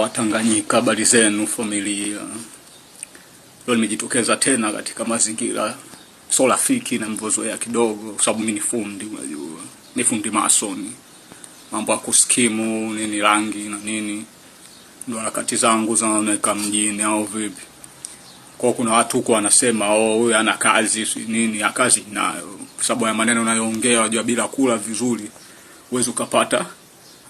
Watanganyika, habari zenu familia. Leo nimejitokeza tena katika mazingira sio rafiki na mvozoea kidogo, kwa sababu mimi ni fundi, unajua. Ni fundi mason. Mambo ya kuskimu, nini rangi na nini. Ndio harakati zangu zinaoneka mjini au vipi. Kwa kuna watu huko wanasema huyu ana kazi nini, ya kazi nayo. Kwa sababu ya maneno unayoongea, unajua bila kula vizuri uweze ukapata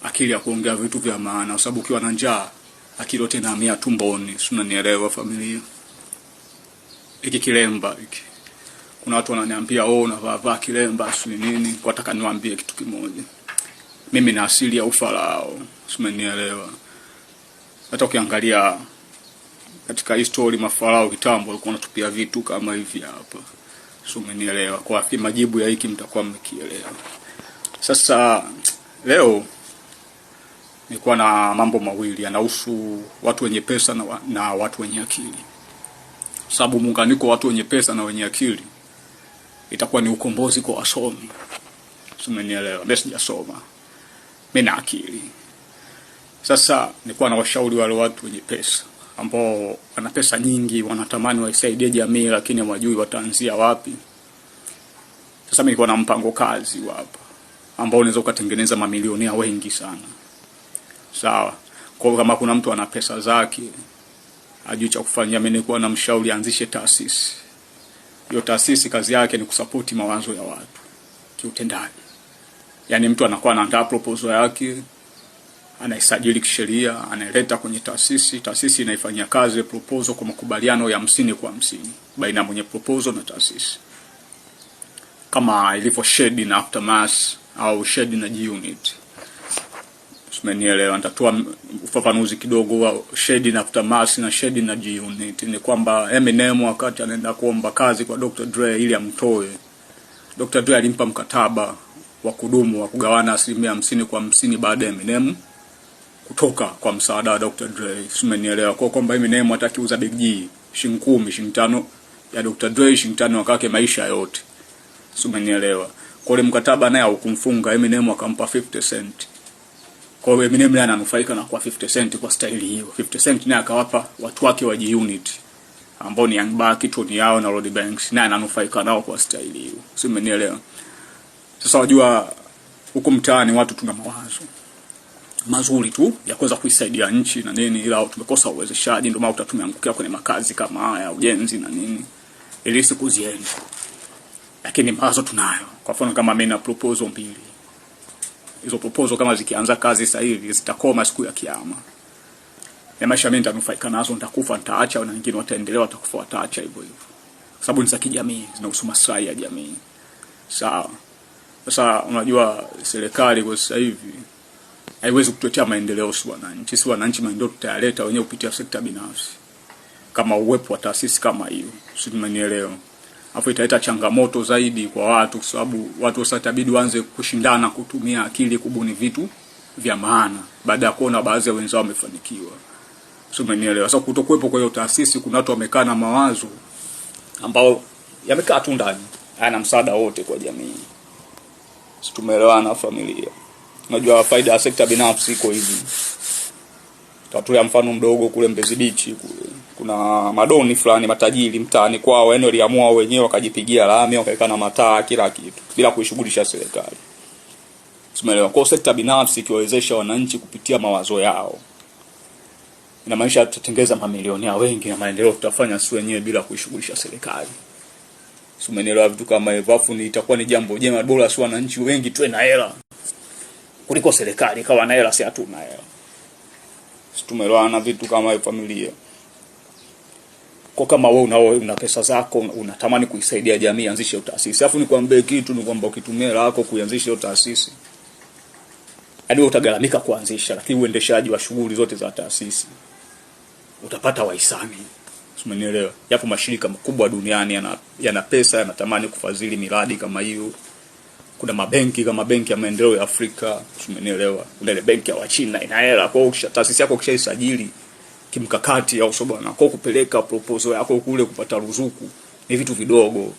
akili ya kuongea vitu vya maana, kwa sababu ukiwa na njaa akili yote inahamia tumboni. Si unanielewa familia? Hiki kilemba hiki, kuna watu wananiambia unavaa kilemba si nini. Kwa nataka niwaambie kitu kimoja, mimi na asili ya Ufarao. Si unanielewa? Hata ukiangalia katika history mafarao kitambo walikuwa wanatupia vitu kama hivi hapa. Si unanielewa? Kwa majibu ya hiki mtakuwa mmekielewa. Sasa leo nilikuwa na mambo mawili yanahusu watu wenye pesa na watu wenye akili. Sababu muunganiko watu wenye pesa na wenye akili itakuwa ni ukombozi kwa wasomi. Umenielewa? Mimi sijasoma, mimi na akili. Sasa nilikuwa na washauri wale watu wenye pesa ambao wana pesa nyingi, wanatamani waisaidie jamii lakini hawajui wataanzia wapi. Sasa mimi nilikuwa na mpango kazi hapa ambao unaweza kutengeneza mamilionea wengi sana. Sawa. Kwa kama kuna mtu ana pesa zake ajui cha kufanya, mimi nilikuwa na mshauri anzishe taasisi. Hiyo taasisi kazi yake ni kusupport mawazo ya watu kiutendaji. Yaani mtu anakuwa anaandaa proposal yake, anaisajili kisheria, analeta kwenye taasisi, taasisi inaifanyia kazi proposal kwa makubaliano ya 50-50 baina ya mwenye proposal na taasisi. Kama ilivyo shared na aftermath au shared na G-Unit. Umenielewa? Nitatoa ufafanuzi kidogo wa shared na aftermath na shared na G-Unit. Ni kwamba Eminem wakati anaenda kuomba kazi kwa Dr. Dre ili amtoe, Dr. Dre alimpa mkataba wa kudumu wa kugawana 50% baada ya Eminem kutoka kwa msaada wa Dr. Dre. Umenielewa? Kwa kwamba Eminem hatakiuza Big G shilingi 10, shilingi 5 ya Dr. Dre, shilingi 5 wakake maisha yote. Umenielewa? Kwa ile mkataba naye hukumfunga, Eminem akampa 50 cent. Kwa hiyo Eminem naye ananufaika na kwa 50 cent kwa staili hiyo. 50 cent naye akawapa watu wake wa G-Unit ambao ni Young Buck, Tony Yao na Roddy Banks, naye ananufaika nao kwa staili hiyo. Si umenielewa? Sasa wajua huko mtaani watu tuna mawazo mazuri tu ya kuweza kuisaidia nchi na nini, ila tumekosa uwezeshaji. Ndio maana tumeangukia kwenye makazi kama haya, ujenzi na nini, ili siku ziende. Lakini mawazo tunayo. Kwa mfano kama mimi na proposal 2. Hizo proposal kama zikianza kazi sasa hivi zitakoma siku ya kiyama. Ya maisha mimi nitanufaika nazo, nitakufa nitaacha, na wengine wataendelea watakufa wataacha hivyo hivyo. Sababu ni za kijamii, zinahusu maslahi ya jamii. Sawa. Sasa unajua serikali kwa sasa hivi haiwezi kutuletea maendeleo si wananchi. Si wananchi maendeleo tutayaleta wenyewe kupitia sekta binafsi. Kama uwepo wa taasisi kama hiyo. Si mmenielewa? Hapo italeta changamoto zaidi kwa watu, kwa sababu watu sasa itabidi waanze kushindana kutumia akili kubuni vitu vya maana baada ya kuona baadhi ya wenzao wamefanikiwa. Sio, umenielewa? Sasa kutokuwepo kwa hiyo taasisi, kuna watu wamekaa na mawazo ambao yamekaa tu ndani, hayana msaada wote kwa jamii. Sisi tumeelewana familia. Unajua faida ya sekta binafsi iko hivi. Tatolea mfano mdogo kule Mbezi Beach kule. Kuna madoni fulani matajiri mtaani kwao, yani waliamua wenyewe wakajipigia lami, wakaweka na mataa kila kitu bila kuishughulisha serikali. Tumeelewa? Kwa sekta binafsi ikiwawezesha wananchi kupitia mawazo yao, inamaanisha tutatengeza mamilionea wengi na maendeleo tutafanya sisi wenyewe bila kuishughulisha serikali. Tumeelewa? Vitu kama hivyo afu ni itakuwa ni jambo jema, bora si wananchi wengi tuwe na hela kuliko serikali kawa na hela si hatuna hela. Tumeelewa na vitu kama hivyo familia. Kwa kama wewe una pesa zako unatamani kuisaidia jamii, anzisha taasisi. Alafu nikwambie kitu, ni kwamba ukitumia hela yako kuanzisha hiyo taasisi, hadi utagalamika kuanzisha, lakini uendeshaji wa shughuli zote za taasisi utapata wahisani. Umenielewa? Yapo mashirika makubwa duniani yana pesa, yanatamani kufadhili miradi kama hiyo. Kuna mabenki kama benki ya maendeleo ya Afrika, umenielewa? Kuna ile benki ya Wachina ina hela. Kwa hiyo taasisi yako ukishaisajili kimkakati au sio bwana, kwa kupeleka proposal yako kule kupata ruzuku ni vitu vidogo.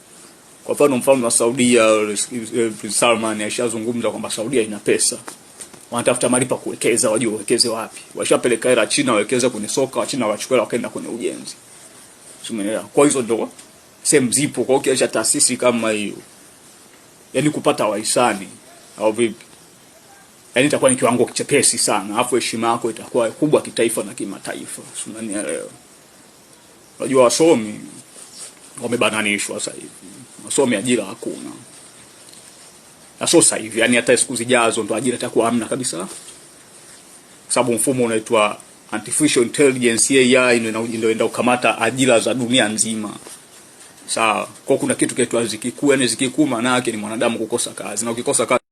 Kwa mfano mfalme wa Saudia Prince Salman alishazungumza kwamba Saudia ina pesa. wanatafuta mahali pa kuwekeza, wajue wawekeze wapi. Washapeleka hela China wawekeza kwenye soka, wa China wachukua wakaenda kwenye ujenzi. Umeelewa? Kwa hizo ndo sehemu zipo. Kwa hiyo taasisi kama hiyo, yani kupata wahisani au vipi, yani itakuwa ni kiwango kichepesi sana, afu heshima yako itakuwa kubwa kitaifa na kimataifa. Unanielewa? Unajua wasomi wamebananishwa sasa hivi. Wasomi ajira hakuna. Na sasa hivi yani hata siku zijazo ndo ajira itakuwa hamna kabisa. Sababu mfumo unaitwa artificial intelligence AI ndio inaenda kukamata ajira za dunia nzima. Sawa. Kwa kuna kitu kinaitwa zikikuu, yani zikikuu maana yake ni mwanadamu kukosa kazi. Na ukikosa kazi